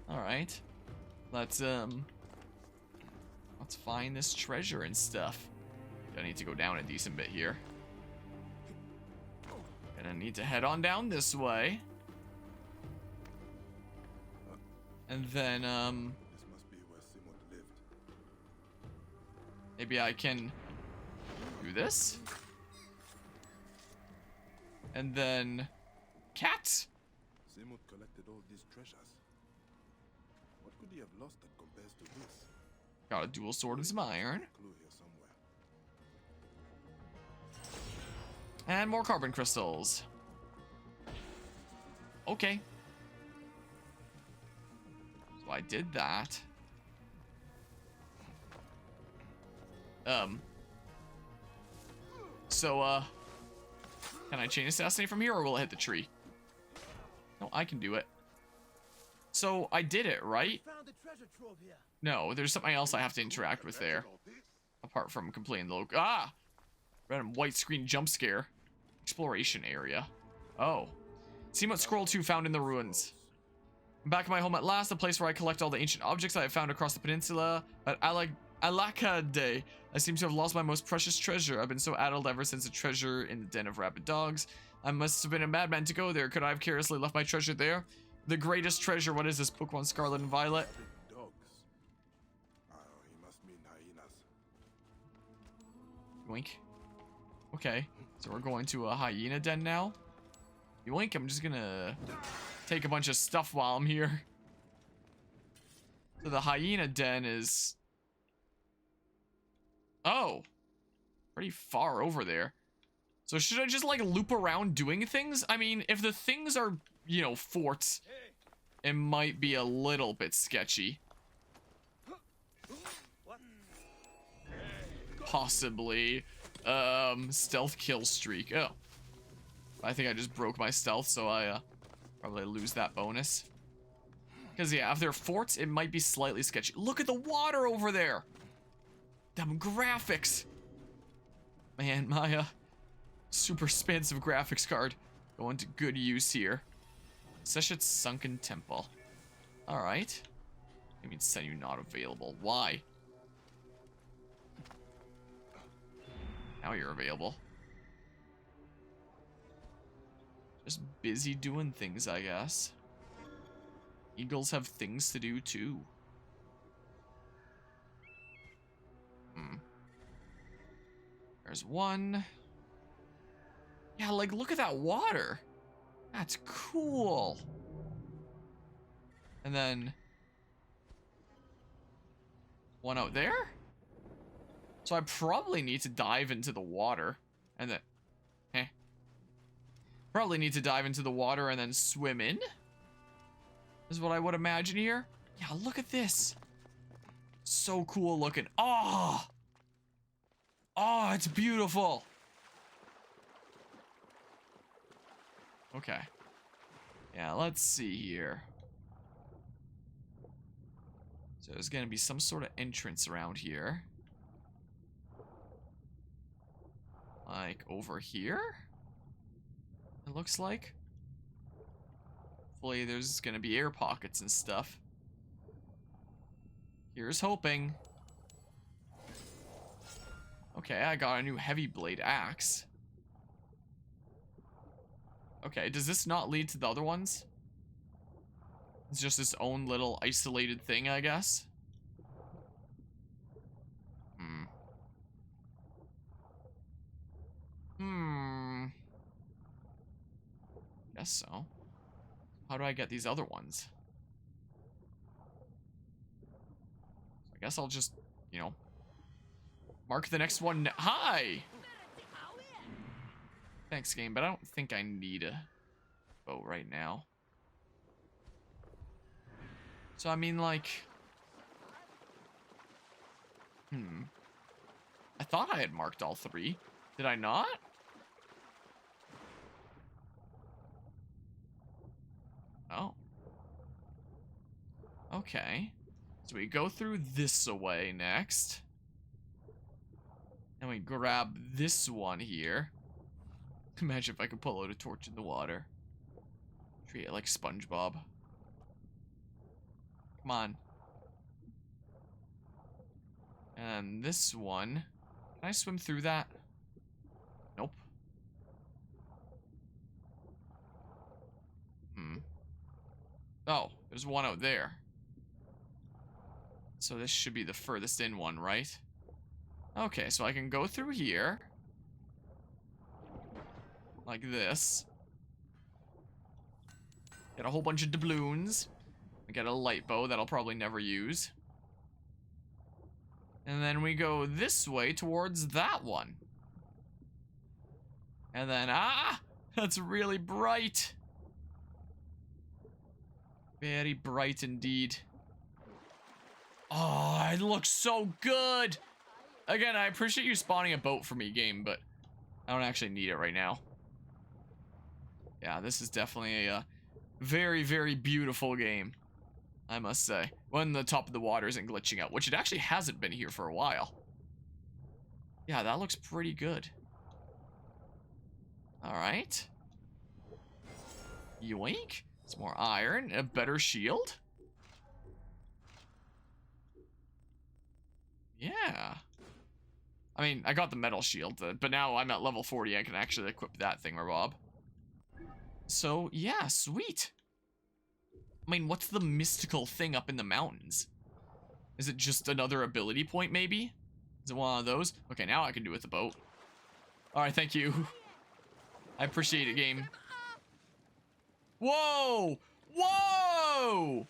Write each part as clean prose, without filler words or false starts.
Alright. Let's find this treasure and stuff. I need to go down a decent bit here. Gonna need to head on down this way. And then, This must be where Si-Mut lived. maybe I can do this. And then, cat. Si-Mut collected all these treasures. What could he have lost that compares to this? Got a dual sword and some iron. Clue here somewhere. And more carbon crystals. Okay. So I did that. So, can I chain assassinate from here, or will it hit the tree? No, I can do it. So, I did it, right? Found the treasure trove here. No, there's something else I have to interact with there. Apart from completing the random white screen jump scare. Exploration area. Oh. Si-Mut Scroll 2 found in the ruins. I'm back at my home at last, the place where I collect all the ancient objects I have found across the peninsula. At Alakade, I seem to have lost my most precious treasure. I've been so addled ever since the treasure in the den of rabid dogs. I must have been a madman to go there. Could I have carelessly left my treasure there? The greatest treasure, what is this? Pokemon Scarlet and Violet? Dogs. Oh, he must mean hyenas. Yoink. Okay, so we're going to a hyena den now. Yoink, I'm just gonna take a bunch of stuff while I'm here. So the hyena den is... Oh! Pretty far over there. So should I just, like, loop around doing things? I mean, if the things are, you know, forts, it might be a little bit sketchy. Possibly. Stealth kill streak. Oh. I think I just broke my stealth, so I, probably lose that bonus. Because, yeah, if they're forts, it might be slightly sketchy. Look at the water over there! Them graphics! Man, my, super expansive graphics card going to good use here. Seshet's Sunken Temple. Alright. I mean, send you not available. Why? Now you're available. Just busy doing things, I guess. Eagles have things to do, too. There's one. Yeah, like, look at that water. That's cool. And then... one out there? So I probably need to dive into the water. And then... Probably need to dive into the water and then swim in. Is what I would imagine here. Yeah, look at this. So cool looking. Oh! Oh, it's beautiful. Okay. Yeah, let's see here. So there's gonna be some sort of entrance around here. Like over here? It looks like. Hopefully there's gonna be air pockets and stuff. Here's hoping. Okay, I got a new heavy blade axe. Okay, does this not lead to the other ones? It's just its own little isolated thing, I guess. Guess so. How do I get these other ones? I guess I'll just, you know, mark the next one. Hi! Thanks, game, but I don't think I need a boat right now. So, I mean, like... I thought I had marked all three. Did I not? Oh. Okay. So we go through this way next. And we grab this one here. Imagine if I could pull out a torch in the water. Treat it like SpongeBob. Come on. And this one. Can I swim through that? Nope. Oh, there's one out there. So this should be the furthest in one, right? Okay, so I can go through here. Like this. Get a whole bunch of doubloons. Get a light bow that I'll probably never use. And then we go this way towards that one. And then, that's really bright. Very bright indeed. Oh, it looks so good. Again, I appreciate you spawning a boat for me, game, but I don't actually need it right now. Yeah, this is definitely a very, very beautiful game, I must say. When the top of the water isn't glitching out, which it actually hasn't been here for a while. Yeah, that looks pretty good. Alright. Yoink. Some more iron, a better shield. Yeah. I mean, I got the metal shield, but now I'm at level 40, I can actually equip that thing, Bob. So, yeah, sweet. I mean, what's the mystical thing up in the mountains? Is it just another ability point, maybe? Is it one of those? Okay, now I can do it with the boat. Alright, thank you. I appreciate it, game. Whoa! Whoa!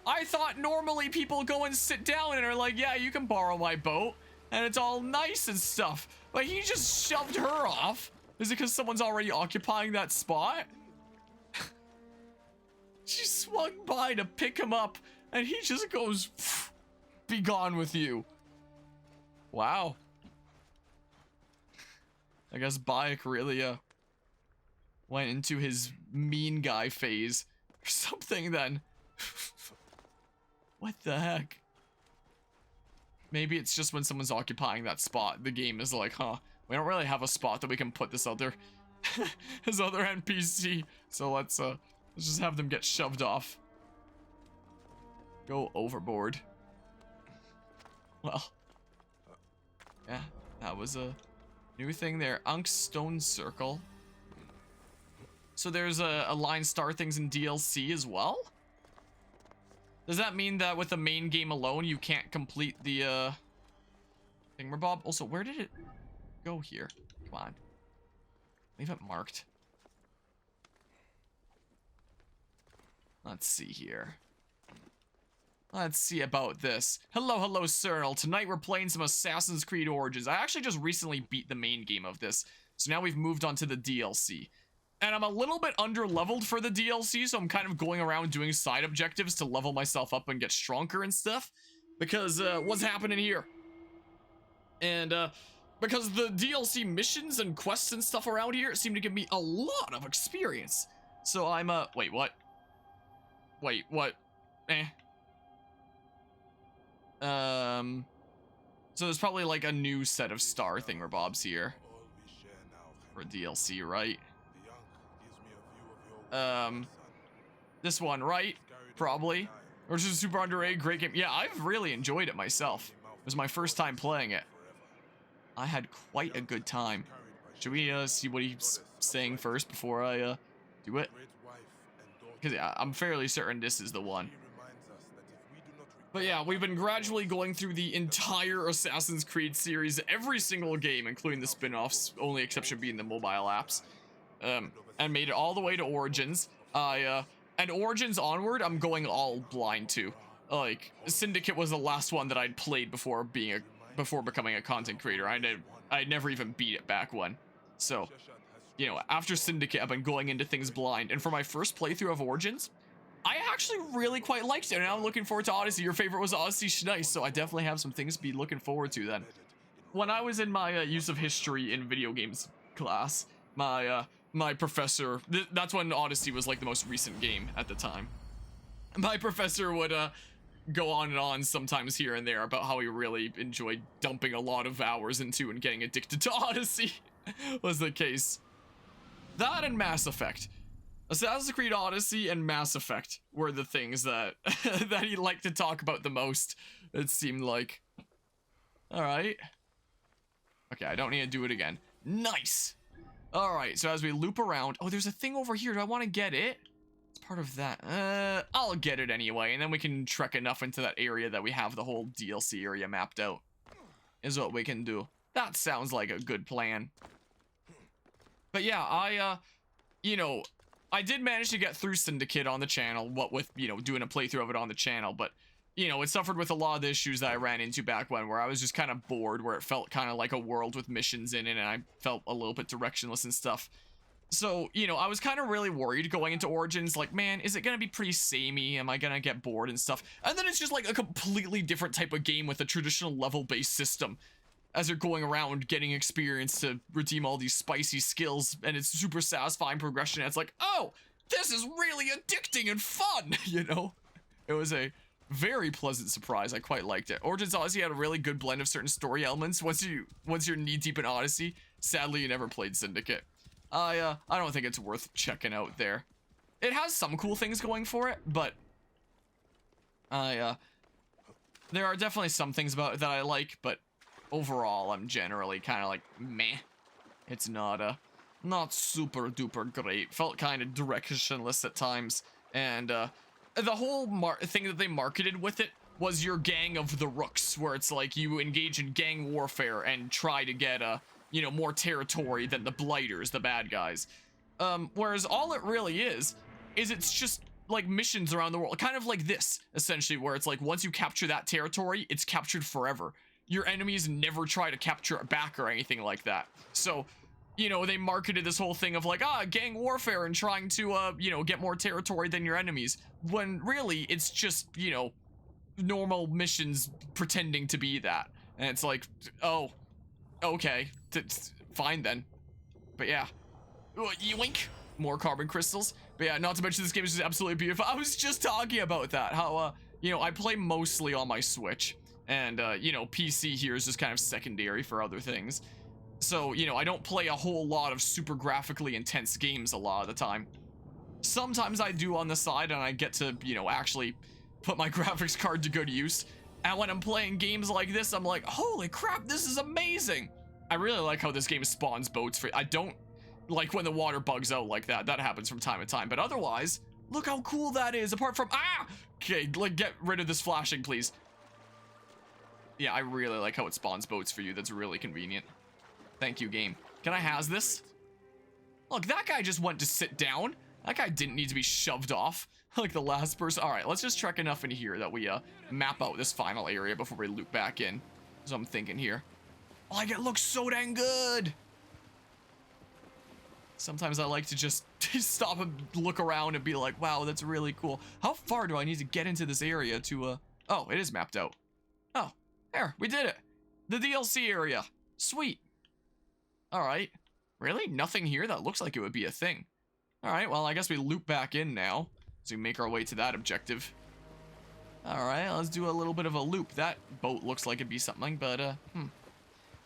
I thought normally people go and sit down and are like, yeah, you can borrow my boat. And it's all nice and stuff. But he just shoved her off. Is it because someone's already occupying that spot? She swung by to pick him up. And he just goes, be gone with you. Wow. I guess Bayek really went into his mean guy phase or something then. What the heck? Maybe it's just when someone's occupying that spot, the game is like, huh, we don't really have a spot that we can put this other his other NPC. So let's just have them get shoved off. Go overboard. Well. Yeah, that was a new thing there. Unk's Stone Circle. So there's a line star things in DLC as well? Does that mean that with the main game alone, you can't complete the, thingamabob? Also, where did it go here? Come on. Leave it marked. Let's see here. Let's see about this. Hello, hello, Cyril. Tonight we're playing some Assassin's Creed Origins. I actually just recently beat the main game of this. So now we've moved on to the DLC. And I'm a little bit under-leveled for the DLC, so I'm kind of going around doing side objectives to level myself up and get stronger and stuff. Because, what's happening here? And, because the DLC missions and quests and stuff around here seem to give me a lot of experience. So I'm, wait, what? Wait, what? So there's probably like a new set of star thingamabobs here. For DLC, right? This one, right? Probably. Which is a super underrated, great game. Yeah, I've really enjoyed it myself. It was my first time playing it. I had quite a good time. Should we, see what he's saying first before I, do it? Because, yeah, I'm fairly certain this is the one. But yeah, we've been gradually going through the entire Assassin's Creed series, every single game, including the spin-offs, only exception being the mobile apps. And made it all the way to Origins. And Origins onward, I'm going all blind to. Like, Syndicate was the last one that I'd played before becoming a content creator. I'd never even beat it back when. So, you know, after Syndicate, I've been going into things blind. And for my first playthrough of Origins, I actually really quite liked it. And I'm looking forward to Odyssey. Your favorite was Odyssey Schneis, so I definitely have some things to be looking forward to then. When I was in my use of history in video games class, my professor, that's when Odyssey was like the most recent game at the time. My professor would go on and on sometimes here and there about how he really enjoyed dumping a lot of hours into and getting addicted to Odyssey was the case. That and Mass Effect. Assassin's Creed Odyssey and Mass Effect were the things that that he liked to talk about the most, it seemed like. Alright. Okay, I don't need to do it again. Nice! Alright, so as we loop around... Oh, there's a thing over here. Do I want to get it? It's part of that. I'll get it anyway, and then we can trek enough into that area that we have the whole DLC area mapped out. Is what we can do. That sounds like a good plan. But yeah, you know, I did manage to get through Syndicate on the channel, what with, you know, doing a playthrough of it on the channel, but, you know, it suffered with a lot of the issues that I ran into back when, where I was just kind of bored, where it felt kind of like a world with missions in it, and I felt a little bit directionless and stuff. So, you know, I was kind of really worried going into Origins, like, man, is it going to be pretty samey? Am I going to get bored and stuff? And then it's just like a completely different type of game with a traditional level-based system. As you're going around getting experience to redeem all these spicy skills, and it's super satisfying progression. It's like, oh, this is really addicting and fun, you know? It was a very pleasant surprise. I quite liked it. Origins Odyssey had a really good blend of certain story elements. Once you're knee-deep in Odyssey, sadly you never played Syndicate. I don't think it's worth checking out there. It has some cool things going for it, but there are definitely some things about it that I like, but overall, I'm generally kind of like, meh. It's not super duper great. Felt kind of directionless at times. And, the whole thing that they marketed with it was your gang of the Rooks, where it's like you engage in gang warfare and try to get, you know, more territory than the Blighters, the bad guys. Whereas all it really is it's just like missions around the world. Kind of like this, essentially, where it's like once you capture that territory, it's captured forever. Your enemies never try to capture it back or anything like that. So, you know, they marketed this whole thing of like, gang warfare and trying to, you know, get more territory than your enemies. When really, it's just, you know, normal missions pretending to be that. And it's like, oh, okay, fine then. But yeah, yoink, more carbon crystals. But yeah, not to mention this game is just absolutely beautiful. I was just talking about that, how, you know, I play mostly on my Switch. And, you know, PC here is just kind of secondary for other things. So, you know, I don't play a whole lot of super graphically intense games a lot of the time. Sometimes I do on the side, and I get to, you know, actually put my graphics card to good use. And when I'm playing games like this, I'm like, holy crap, this is amazing! I really like how this game spawns boats for... I don't like when the water bugs out like that. That happens from time to time. But otherwise, look how cool that is, apart from... Okay, like, get rid of this flashing, please. Yeah, I really like how it spawns boats for you. That's really convenient. Thank you, game. Can I has this? Look, that guy just went to sit down. That guy didn't need to be shoved off like the last person. All right, let's just trek enough in here that we map out this final area before we loop back in. So I'm thinking here. Like, it looks so dang good. Sometimes I like to just stop and look around and be like, wow, that's really cool. How far do I need to get into this area to, oh, it is mapped out. Oh, there, we did it. The DLC area. Sweet. All right. Really? Nothing here? That looks like it would be a thing. All right, well, I guess we loop back in now as we make our way to that objective. All right, let's do a little bit of a loop. That boat looks like it'd be something, but, I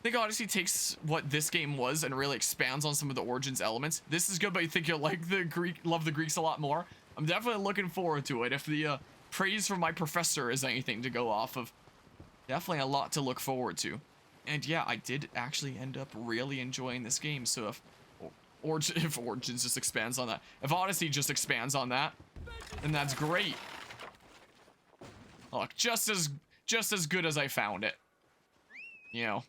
think Odyssey takes what this game was and really expands on some of the Origins elements. This is good, but you think you'll like the love the Greeks a lot more. I'm definitely looking forward to it. If the praise from my professor is anything to go off of, definitely a lot to look forward to. And yeah, I did actually end up really enjoying this game. So if Origins just expands on that, if Odyssey just expands on that, then that's great. Look, just as good as I found it. You know,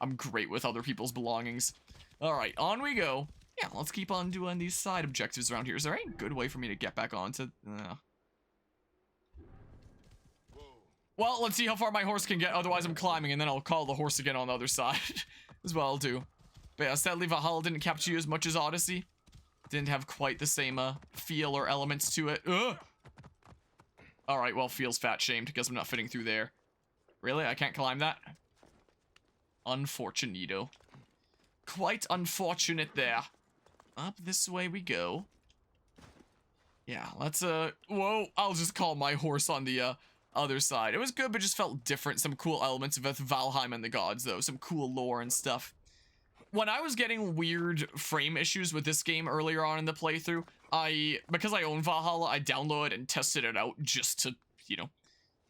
I'm great with other people's belongings. All right, on we go. Yeah, let's keep on doing these side objectives around here. Is there any good way for me to get back onto? Well, let's see how far my horse can get. Otherwise, I'm climbing, and then I'll call the horse again on the other side. As well, I'll do. But yeah, sadly, Valhalla didn't capture you as much as Odyssey. Didn't have quite the same feel or elements to it. All right, well, feels fat shamed because I'm not fitting through there. Really? I can't climb that? Unfortunito. Quite unfortunate there. Up this way we go. Yeah, let's, whoa, I'll just call my horse on the, other side. It was good, but just felt different. Some cool elements of Valheim and the gods, though. Some cool lore and stuff. When I was getting weird frame issues with this game earlier on in the playthrough, because I own Valhalla, I downloaded and tested it out just to,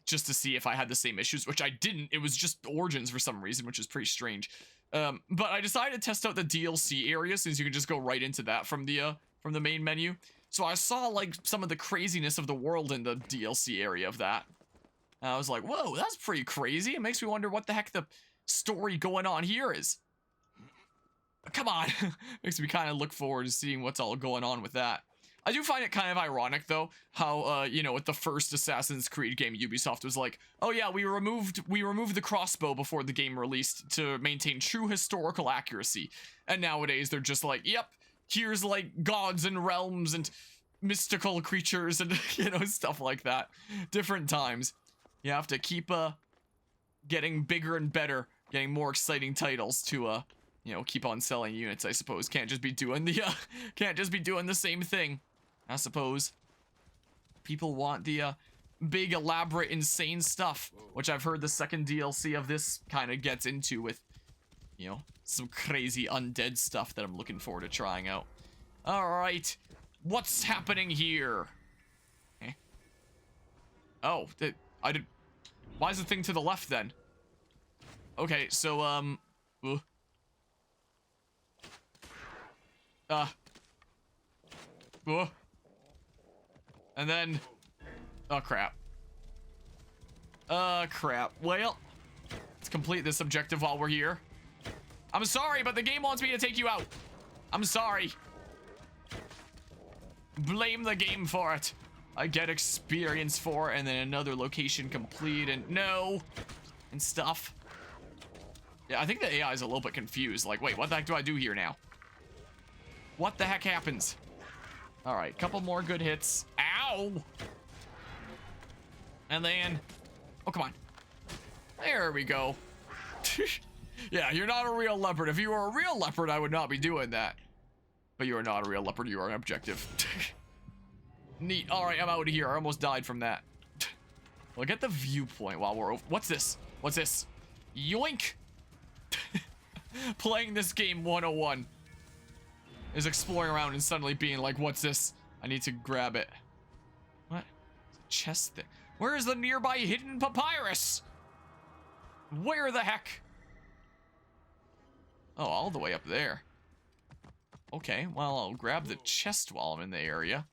just to see if I had the same issues, which I didn't. It was just Origins for some reason, which is pretty strange. But I decided to test out the DLC area since you can just go right into that from the main menu. So I saw like some of the craziness of the world in the DLC area of that. And I was like, whoa, that's pretty crazy. It makes me wonder what the heck the story going on here is. Come on. Makes me kind of look forward to seeing what's all going on with that. I do find it kind of ironic, though, how, with the first Assassin's Creed game, Ubisoft was like, oh yeah, we removed the crossbow before the game released to maintain true historical accuracy. And nowadays, they're just like, yep, here's, like, gods and realms and mystical creatures and, stuff like that. Different times. You have to keep, getting bigger and better, getting more exciting titles to, keep on selling units, I suppose. Can't just be doing the same thing. I suppose people want the big, elaborate, insane stuff, which I've heard the second DLC of this kind of gets into with, some crazy undead stuff that I'm looking forward to trying out. All right, what's happening here? Eh? Oh, why is the thing to the left then? Okay, so and then, oh crap. Crap. Well, let's complete this objective while we're here. I'm sorry, but the game wants me to take you out. I'm sorry. Blame the game for it. I get experience for it, and then another location complete, and no, and stuff. Yeah, I think the AI is a little bit confused. Like, wait, what the heck do I do here now? What the heck happens? All right, couple more good hits. Ow! And then, oh, come on. There we go. Yeah, you're not a real leopard. If you were a real leopard, I would not be doing that. But you are not a real leopard. You are an objective. Neat. All right, I'm out of here. I almost died from that. Look at the viewpoint while we're over. What's this? What's this? Yoink! Playing this game 101 is exploring around and suddenly being like, what's this? I need to grab it. What? It's a chest thing. Where is the nearby hidden papyrus? Where the heck? Oh, all the way up there. Okay, well, I'll grab the chest while I'm in the area.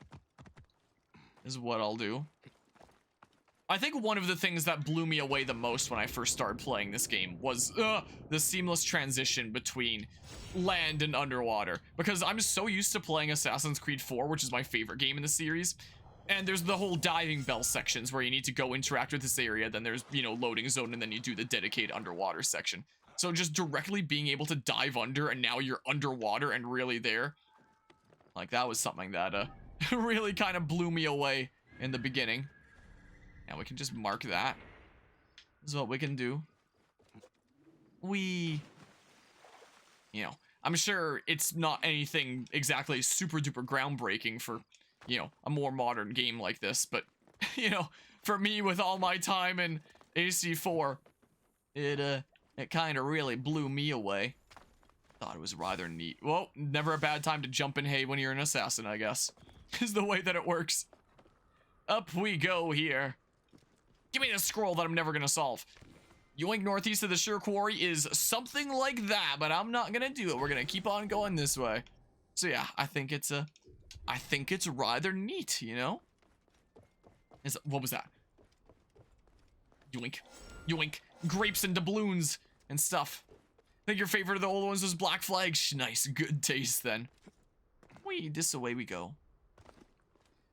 Is what I'll do. I think one of the things that blew me away the most when I first started playing this game was the seamless transition between land and underwater. Because I'm so used to playing Assassin's Creed 4, which is my favorite game in the series. And there's the whole diving bell sections where you need to go interact with this area. Then there's, loading zone, and then you do the dedicated underwater section. So just directly being able to dive under, and now you're underwater and really there. Like, that was something that really kind of blew me away in the beginning. And we can just mark that. This is what we can do. I'm sure it's not anything exactly super duper groundbreaking for, a more modern game like this. But, for me with all my time in AC4, it kind of really blew me away. Thought it was rather neat. Well, never a bad time to jump in hay when you're an assassin, I guess. Is the way that it works. Up we go here. Give me the scroll that I'm never gonna solve. Yoink, northeast of the Sure Quarry is something like that, but I'm not gonna do it. We're gonna keep on going this way. So yeah, I think it's rather neat, What was that? Yoink. Yoink. Grapes and doubloons and stuff. I think your favorite of the old ones was Black Flag. Nice, good taste then. Wee, this away we go.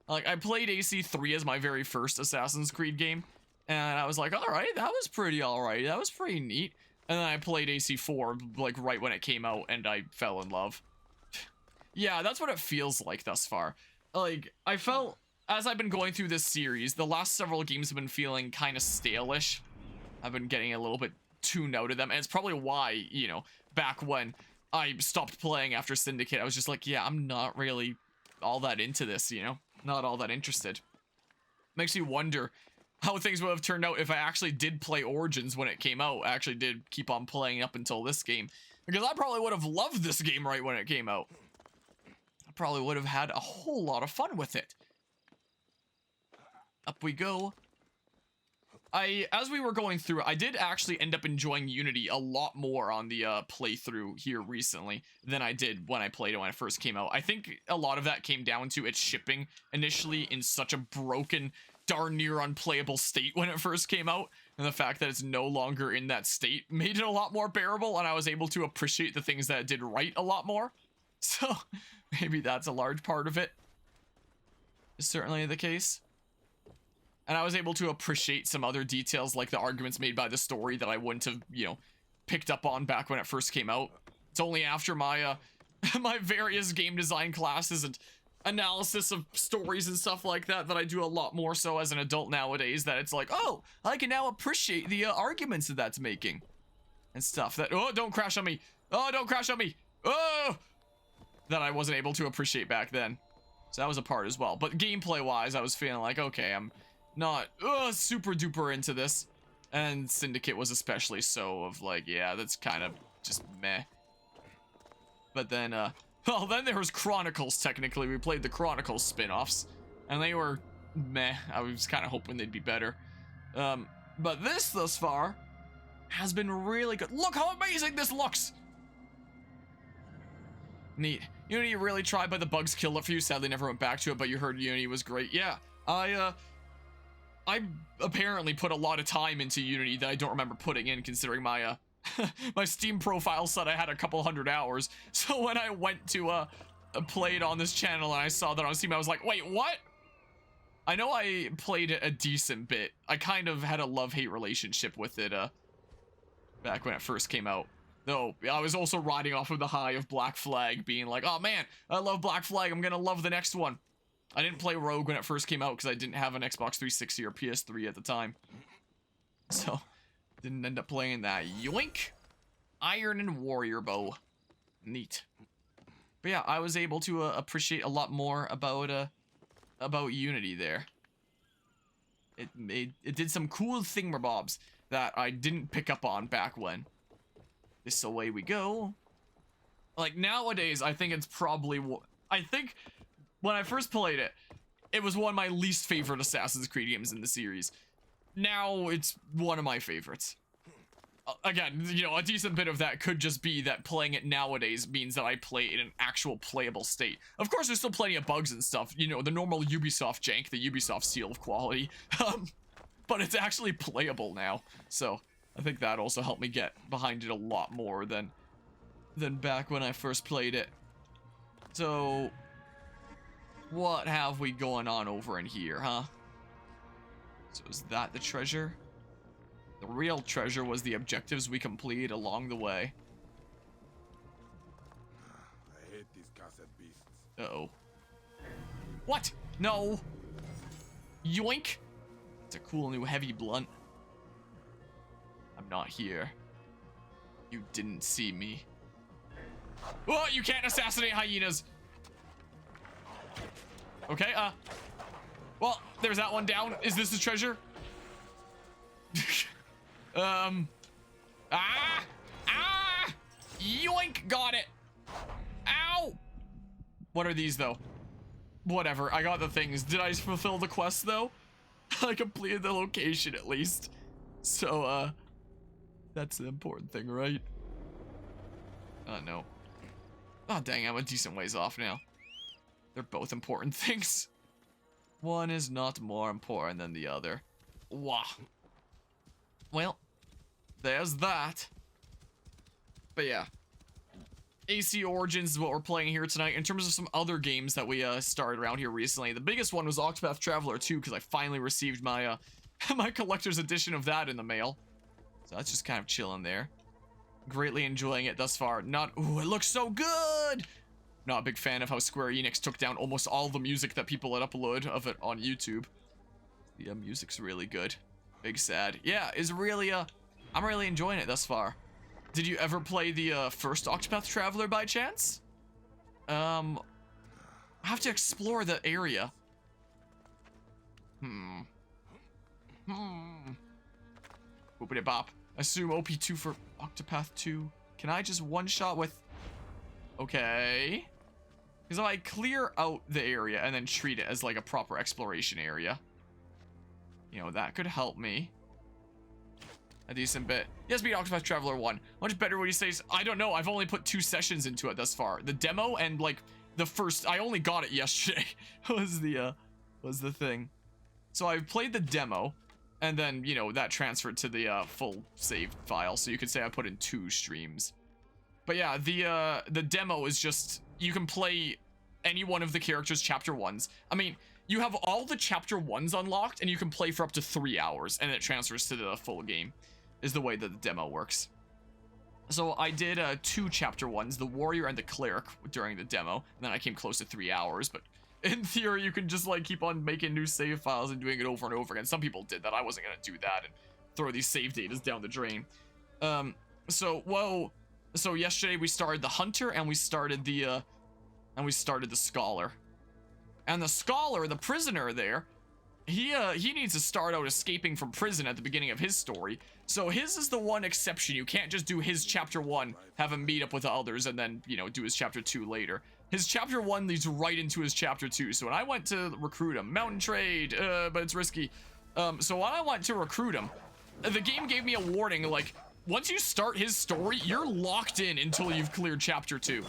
Like, I played AC3 as my very first Assassin's Creed game, and I was like, alright, that was pretty alright. That was pretty neat. And then I played AC4, like, right when it came out, and I fell in love. Yeah, that's what it feels like thus far. Like, I felt, as I've been going through this series, the last several games have been feeling kind of stale-ish. I've been getting a little bit tuned out of them, and it's probably why, back when I stopped playing after Syndicate, I was just like, yeah, I'm not really all that into this, Not all that interested. Makes you wonder how things would have turned out if I actually did play Origins when it came out. I actually did keep on playing up until this game. Because I probably would have loved this game right when it came out. I probably would have had a whole lot of fun with it. Up we go. As we were going through, I did actually end up enjoying Unity a lot more on the playthrough here recently than I did when I played it when it first came out. I think a lot of that came down to its shipping initially in such a broken, darn near unplayable state when it first came out, and the fact that it's no longer in that state made it a lot more bearable, and I was able to appreciate the things that it did right a lot more. So maybe that's a large part of it. Is certainly the case. And I was able to appreciate some other details like the arguments made by the story that I wouldn't have, you know, picked up on back when it first came out. It's only after my my various game design classes and analysis of stories and stuff like that that I do a lot more so as an adult nowadays that it's like, oh, I can now appreciate the arguments that that's making and stuff that, oh, don't crash on me. Oh, don't crash on me. Oh, that I wasn't able to appreciate back then. So that was a part as well. But gameplay wise, I was feeling like, okay, I'm not super duper into this, and Syndicate was especially so of like, yeah, that's kind of just meh. But then well, then there was Chronicles. Technically we played the Chronicles spin-offs and they were meh. I was kind of hoping they'd be better, but this thus far has been really good. Look how amazing this looks. Neat. Unity really tried, but the bugs killed it for you. Sadly never went back to it, but you heard Unity was great. Yeah, I apparently put a lot of time into Unity that I don't remember putting in, considering my my Steam profile said I had a couple hundred hours. So when I went to play it on this channel and I saw that on Steam, I was like, wait, what? I know I played it a decent bit. I kind of had a love-hate relationship with it back when it first came out. Though I was also riding off of the high of Black Flag, being like, oh man, I love Black Flag, I'm gonna love the next one. I didn't play Rogue when it first came out because I didn't have an Xbox 360 or PS3 at the time. So, didn't end up playing that. Yoink! Iron and Warrior Bow. Neat. But yeah, I was able to appreciate a lot more about Unity there. It did some cool thingamabobs that I didn't pick up on back when. This away we go. Like nowadays, I think it's probably I think when I first played it, it was one of my least favorite Assassin's Creed games in the series. Now it's one of my favorites. Again, you know, a decent bit of that could just be that playing it nowadays means that I play it in an actual playable state. Of course, there's still plenty of bugs and stuff, you know, the normal Ubisoft jank, the Ubisoft seal of quality. But it's actually playable now. So, I think that also helped me get behind it a lot more than back when I first played it. So, what have we going on over in here, huh? So is that the treasure? The real treasure was the objectives we completed along the way. I hate these cassette beasts. Uh-oh. What? No! Yoink! It's a cool new heavy blunt. I'm not here. You didn't see me. Oh, you can't assassinate hyenas! Okay, well, there's that one down. Is this the treasure? Yoink, got it. Ow! What are these, though? Whatever, I got the things. Did I fulfill the quest, though? I completed the location, at least. So, that's the important thing, right? No. Oh, dang, I'm a decent ways off now. They're both important things. One is not more important than the other. Wah. Well, there's that. But yeah. AC Origins is what we're playing here tonight. In terms of some other games that we started around here recently, the biggest one was Octopath Traveler 2, because I finally received my my collector's edition of that in the mail. So that's just kind of chilling there. Greatly enjoying it thus far. Ooh, it looks so good! Not a big fan of how Square Enix took down almost all the music that people had uploaded of it on YouTube. The music's really good. Big sad. Yeah, it's really, I'm really enjoying it thus far. Did you ever play the first Octopath Traveler by chance? I have to explore the area. Boopity bop. Assume OP2 for Octopath 2. Can I just one-shot with... Okay. Because if I clear out the area and then treat it as like a proper exploration area, you know, that could help me a decent bit. Yes, beat Octopath Traveler 1. Much better what he says. I don't know. I've only put 2 sessions into it thus far. The demo and like the first, I only got it yesterday was the thing. So I've played the demo and then, you know, that transferred to the full save file. So you could say I put in 2 streams. But yeah, the demo is just, you can play any one of the characters' chapter 1s. I mean, you have all the chapter 1s unlocked and you can play for up to 3 hours and it transfers to the full game, is the way that the demo works. So I did 2 chapter 1s, the warrior and the cleric, during the demo, and then I came close to 3 hours, but in theory you can just like keep on making new save files and doing it over and over again. Some people did that. I wasn't gonna do that and throw these save datas down the drain. So yesterday we started the hunter and we started the scholar. And the scholar, the prisoner there, he needs to start out escaping from prison at the beginning of his story. So his is the one exception. You can't just do his chapter 1, have him meet up with the others, and then, you know, do his chapter 2 later. His chapter 1 leads right into his chapter 2. So when I went to recruit him, mountain trade, but it's risky. So when I went to recruit him, the game gave me a warning, like, once you start his story, you're locked in until you've cleared chapter 2,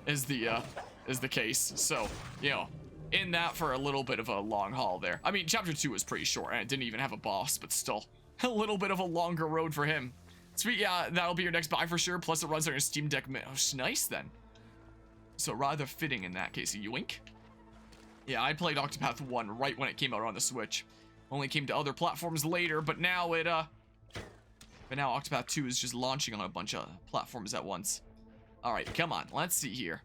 is the case. So, you know, in that for a little bit of a long haul there. I mean, chapter 2 was pretty short and it didn't even have a boss, but still a little bit of a longer road for him. Sweet, yeah, that'll be your next buy for sure. Plus it runs on your Steam Deck. Oh, nice then. So rather fitting in that case. Yoink. Yeah, I played Octopath 1 right when it came out on the Switch. Only came to other platforms later, but now Octopath 2 is just launching on a bunch of platforms at once. All right, come on, let's see here.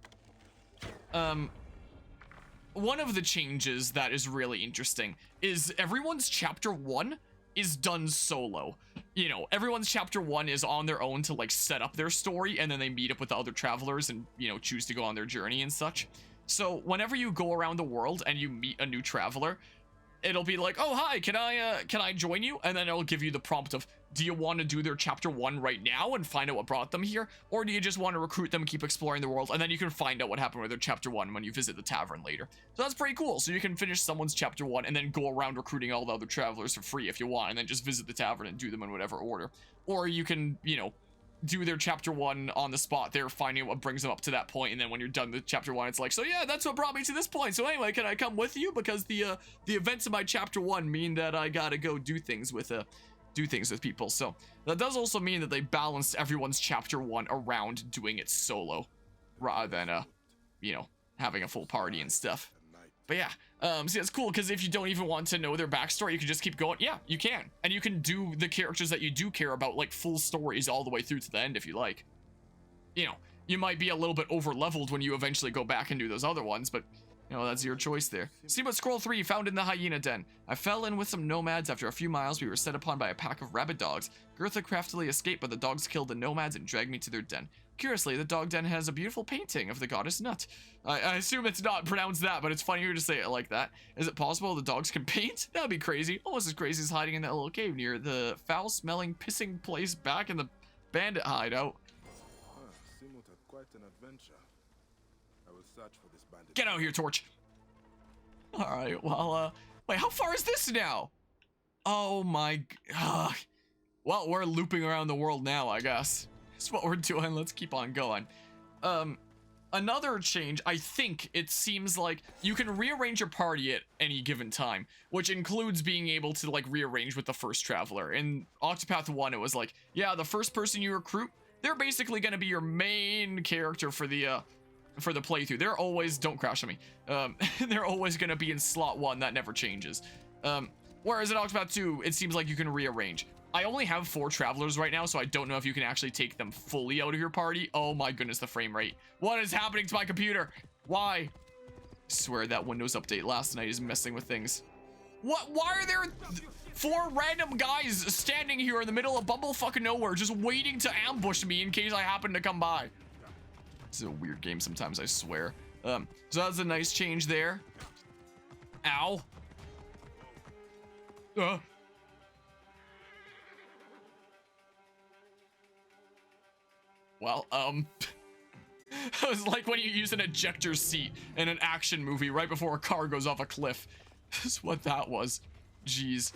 One of the changes that is really interesting is everyone's chapter 1 is done solo. You know, everyone's chapter 1 is on their own to like set up their story, and then they meet up with the other travelers and, you know, choose to go on their journey and such. So whenever you go around the world and you meet a new traveler, it'll be like, oh, hi, can I join you? And then it'll give you the prompt of, do you want to do their chapter 1 right now and find out what brought them here? Or do you just want to recruit them and keep exploring the world? And then you can find out what happened with their chapter 1 when you visit the tavern later. So that's pretty cool. So you can finish someone's chapter 1 and then go around recruiting all the other travelers for free if you want, and then just visit the tavern and do them in whatever order. Or you can, you know, do their chapter 1 on the spot there, finding what brings them up to that point, and then when you're done with chapter 1, it's like, so yeah, that's what brought me to this point. So anyway, can I come with you? Because the events of my chapter 1 mean that I gotta go do things with people. So that does also mean that they balanced everyone's chapter 1 around doing it solo, rather than you know, having a full party and stuff. But yeah, see, it's cool because if you don't even want to know their backstory, you can just keep going. Yeah, you can. And you can do the characters that you do care about, like full stories all the way through to the end if you like. You know, you might be a little bit over leveled when you eventually go back and do those other ones, but you know, that's your choice there. Si-Mut Scroll 3 found in the hyena den. I fell in with some nomads. After a few miles, we were set upon by a pack of rabid dogs. Gertha craftily escaped, but the dogs killed the nomads and dragged me to their den. Curiously, the dog den has a beautiful painting of the goddess Nut. I assume it's not pronounced that, but it's funnier to say it like that. Is it possible the dogs can paint? That would be crazy. Almost as crazy as hiding in that little cave near the foul-smelling, pissing place back in the bandit hideout. Si-Mut had quite an adventure. I will search for this bandit. Get out here, Torch. Alright, well, wait, how far is this now? Oh my god. Well, we're looping around the world now, I guess. That's what we're doing. Let's keep on going. Another change, I think it seems like you can rearrange your party at any given time, which includes being able to like rearrange with the first traveler. In Octopath 1, it was like, yeah, the first person you recruit, they're basically going to be your main character for the playthrough. They're always, don't crash on me. They're always going to be in slot 1. That never changes. Whereas in Octopath 2, it seems like you can rearrange. I only have 4 travelers right now, so I don't know if you can actually take them fully out of your party. Oh my goodness, the frame rate. What is happening to my computer? Why? I swear that Windows update last night is messing with things. What? Why are there 4 random guys standing here in the middle of bumblefucking nowhere just waiting to ambush me in case I happen to come by? This is a weird game sometimes, I swear. So that's a nice change there. Ow. Well, It was like when you use an ejector seat in an action movie right before a car goes off a cliff. That's what that was. Jeez.